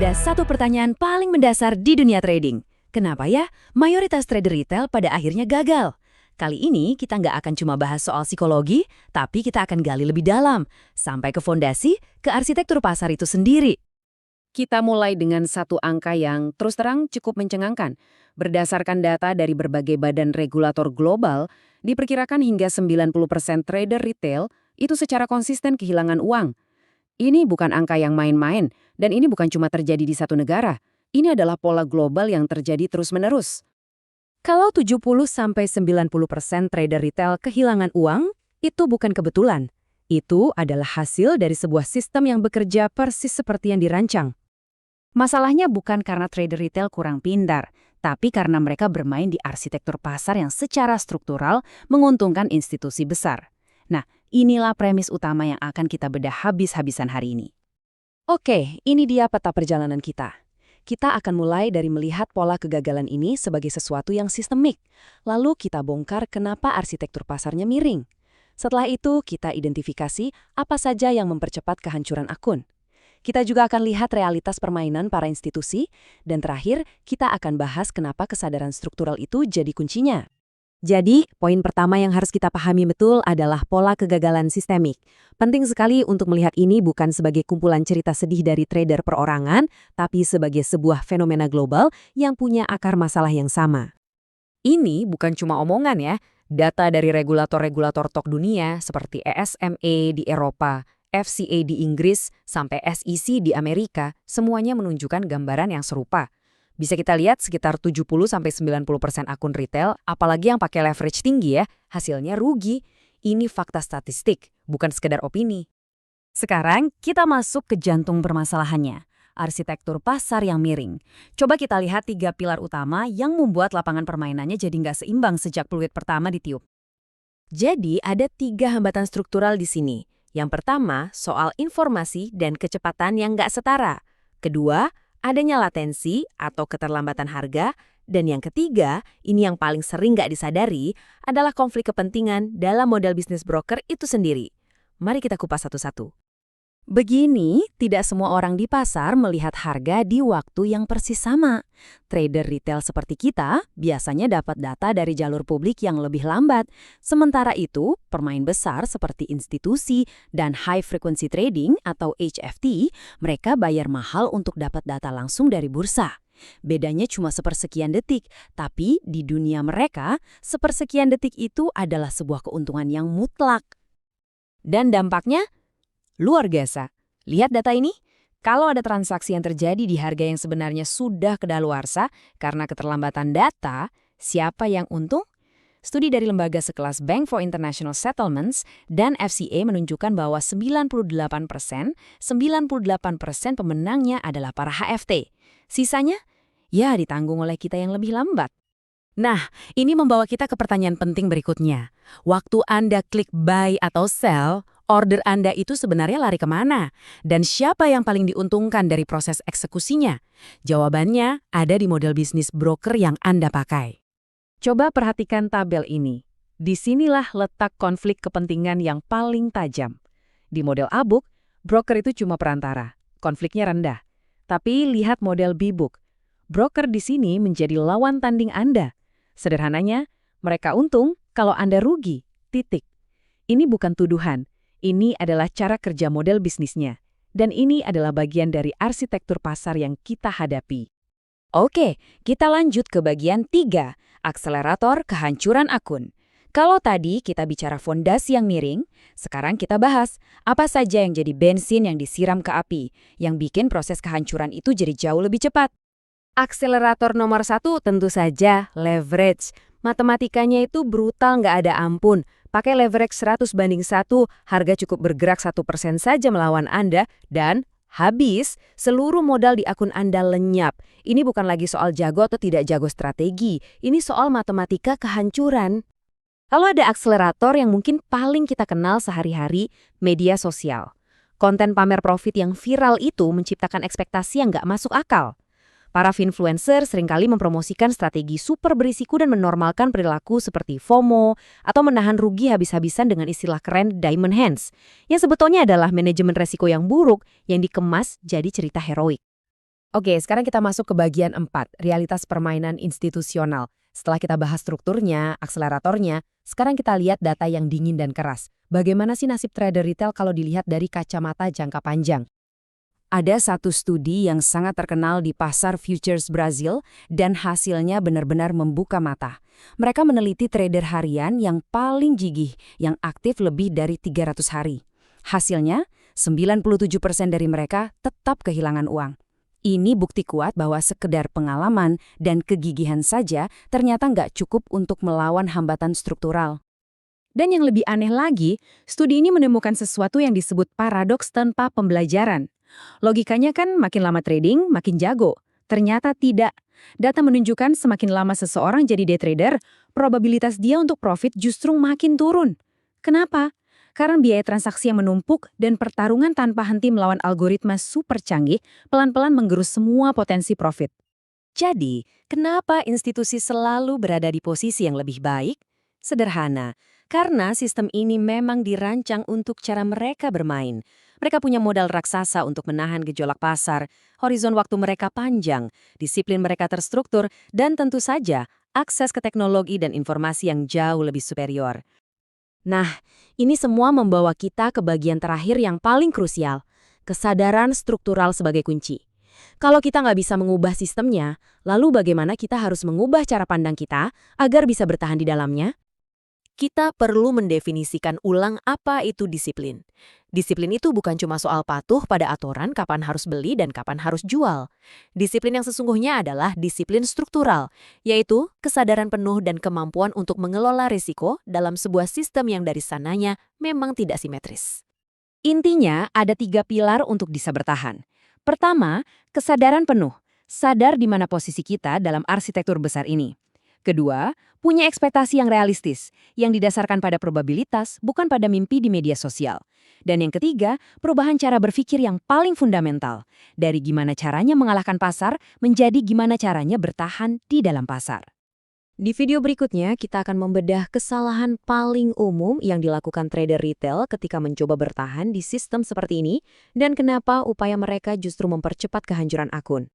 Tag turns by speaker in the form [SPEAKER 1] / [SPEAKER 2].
[SPEAKER 1] Ada satu pertanyaan paling mendasar di dunia trading. Kenapa ya mayoritas trader retail pada akhirnya gagal? Kali ini kita nggak akan cuma bahas soal psikologi, tapi kita akan gali lebih dalam, sampai ke fondasi, ke arsitektur pasar itu sendiri.
[SPEAKER 2] Kita mulai dengan satu angka yang terus terang cukup mencengangkan. Berdasarkan data dari berbagai badan regulator global, diperkirakan hingga 90% trader retail itu secara konsisten kehilangan uang. Ini bukan angka yang main-main, dan ini bukan cuma terjadi di satu negara. Ini adalah pola global yang terjadi terus-menerus.
[SPEAKER 1] Kalau 70–90% trader retail kehilangan uang, itu bukan kebetulan. Itu adalah hasil dari sebuah sistem yang bekerja persis seperti yang dirancang.
[SPEAKER 3] Masalahnya bukan karena trader retail kurang pintar, tapi karena mereka bermain di arsitektur pasar yang secara struktural menguntungkan institusi besar. Nah, inilah premis utama yang akan kita bedah habis-habisan hari ini.
[SPEAKER 1] Oke, ini dia peta perjalanan kita. Kita akan mulai dari melihat pola kegagalan ini sebagai sesuatu yang sistemik. Lalu kita bongkar kenapa arsitektur pasarnya miring. Setelah itu, kita identifikasi apa saja yang mempercepat kehancuran akun. Kita juga akan lihat realitas permainan para institusi, dan terakhir, kita akan bahas kenapa kesadaran struktural itu jadi kuncinya. Jadi, poin pertama yang harus kita pahami betul adalah pola kegagalan sistemik. Penting sekali untuk melihat ini bukan sebagai kumpulan cerita sedih dari trader perorangan, tapi sebagai sebuah fenomena global yang punya akar masalah yang sama.
[SPEAKER 2] Ini bukan cuma omongan ya. Data dari regulator-regulator top dunia seperti ESMA di Eropa, FCA di Inggris, sampai SEC di Amerika, semuanya menunjukkan gambaran yang serupa. Bisa kita lihat sekitar 70–90% akun retail, apalagi yang pakai leverage tinggi ya, hasilnya rugi. Ini fakta statistik, bukan sekedar opini.
[SPEAKER 3] Sekarang kita masuk ke jantung permasalahannya, arsitektur pasar yang miring. Coba kita lihat 3 pilar utama yang membuat lapangan permainannya jadi nggak seimbang sejak peluit pertama ditiup.
[SPEAKER 1] Jadi, ada 3 hambatan struktural di sini. Yang pertama, soal informasi dan kecepatan yang nggak setara. Kedua, adanya latensi atau keterlambatan harga, dan yang ketiga, ini yang paling sering nggak disadari, adalah konflik kepentingan dalam model bisnis broker itu sendiri. Mari kita kupas satu-satu. Begini, tidak semua orang di pasar melihat harga di waktu yang persis sama. Trader retail seperti kita biasanya dapat data dari jalur publik yang lebih lambat. Sementara itu, pemain besar seperti institusi dan high frequency trading atau HFT, mereka bayar mahal untuk dapat data langsung dari bursa. Bedanya cuma sepersekian detik, tapi di dunia mereka, sepersekian detik itu adalah sebuah keuntungan yang mutlak. Dan dampaknya luar biasa. Lihat data ini. Kalau ada transaksi yang terjadi di harga yang sebenarnya sudah kedaluarsa karena keterlambatan data, siapa yang untung? Studi dari lembaga sekelas Bank for International Settlements dan FCA menunjukkan bahwa 98% pemenangnya adalah para HFT. Sisanya, ya ditanggung oleh kita yang lebih lambat. Nah, ini membawa kita ke pertanyaan penting berikutnya. Waktu Anda klik buy atau sell, order Anda itu sebenarnya lari kemana? Dan siapa yang paling diuntungkan dari proses eksekusinya? Jawabannya ada di model bisnis broker yang Anda pakai. Coba perhatikan tabel ini. Disinilah letak konflik kepentingan yang paling tajam. Di model A-book, broker itu cuma perantara. Konfliknya rendah. Tapi lihat model B-book. Broker di sini menjadi lawan tanding Anda. Sederhananya, mereka untung kalau Anda rugi. Titik. Ini bukan tuduhan. Ini adalah cara kerja model bisnisnya. Dan ini adalah bagian dari arsitektur pasar yang kita hadapi. Oke, kita lanjut ke bagian 3, akselerator kehancuran akun. Kalau tadi kita bicara fondasi yang miring, sekarang kita bahas apa saja yang jadi bensin yang disiram ke api, yang bikin proses kehancuran itu jadi jauh lebih cepat. Akselerator nomor 1 tentu saja leverage. Matematikanya itu brutal nggak ada ampun. Pakai leverage 100/1, harga cukup bergerak 1% saja melawan Anda, dan habis, seluruh modal di akun Anda lenyap. Ini bukan lagi soal jago atau tidak jago strategi, ini soal matematika kehancuran. Lalu ada akselerator yang mungkin paling kita kenal sehari-hari, media sosial. Konten pamer profit yang viral itu menciptakan ekspektasi yang nggak masuk akal. Para influencer seringkali mempromosikan strategi super berisiko dan menormalkan perilaku seperti FOMO atau menahan rugi habis-habisan dengan istilah keren diamond hands, yang sebetulnya adalah manajemen resiko yang buruk yang dikemas jadi cerita heroik.
[SPEAKER 2] Oke, sekarang kita masuk ke bagian 4, realitas permainan institusional. Setelah kita bahas strukturnya, akseleratornya, sekarang kita lihat data yang dingin dan keras. Bagaimana sih nasib trader retail kalau dilihat dari kacamata jangka panjang?
[SPEAKER 3] Ada satu studi yang sangat terkenal di pasar futures Brazil dan hasilnya benar-benar membuka mata. Mereka meneliti trader harian yang paling gigih, yang aktif lebih dari 300 hari. Hasilnya, 97% dari mereka tetap kehilangan uang. Ini bukti kuat bahwa sekedar pengalaman dan kegigihan saja ternyata nggak cukup untuk melawan hambatan struktural.
[SPEAKER 1] Dan yang lebih aneh lagi, studi ini menemukan sesuatu yang disebut paradoks tanpa pembelajaran. Logikanya kan makin lama trading, makin jago. Ternyata tidak. Data menunjukkan semakin lama seseorang jadi day trader, probabilitas dia untuk profit justru makin turun. Kenapa? Karena biaya transaksi yang menumpuk dan pertarungan tanpa henti melawan algoritma super canggih pelan-pelan menggerus semua potensi profit.
[SPEAKER 2] Jadi, kenapa institusi selalu berada di posisi yang lebih baik? Sederhana, karena sistem ini memang dirancang untuk cara mereka bermain. Mereka punya modal raksasa untuk menahan gejolak pasar, horizon waktu mereka panjang, disiplin mereka terstruktur, dan tentu saja akses ke teknologi dan informasi yang jauh lebih superior. Nah, ini semua membawa kita ke bagian terakhir yang paling krusial, kesadaran struktural sebagai kunci. Kalau kita nggak bisa mengubah sistemnya, lalu bagaimana kita harus mengubah cara pandang kita agar bisa bertahan di dalamnya? Kita perlu mendefinisikan ulang apa itu disiplin. Disiplin itu bukan cuma soal patuh pada aturan kapan harus beli dan kapan harus jual. Disiplin yang sesungguhnya adalah disiplin struktural, yaitu kesadaran penuh dan kemampuan untuk mengelola risiko dalam sebuah sistem yang dari sananya memang tidak simetris.
[SPEAKER 3] Intinya, ada 3 pilar untuk bisa bertahan. Pertama, kesadaran penuh. Sadar di mana posisi kita dalam arsitektur besar ini. Kedua, punya ekspektasi yang realistis, yang didasarkan pada probabilitas, bukan pada mimpi di media sosial. Dan yang ketiga, perubahan cara berpikir yang paling fundamental. Dari gimana caranya mengalahkan pasar, menjadi gimana caranya bertahan di dalam pasar.
[SPEAKER 2] Di video berikutnya, kita akan membedah kesalahan paling umum yang dilakukan trader retail ketika mencoba bertahan di sistem seperti ini, dan kenapa upaya mereka justru mempercepat kehancuran akun.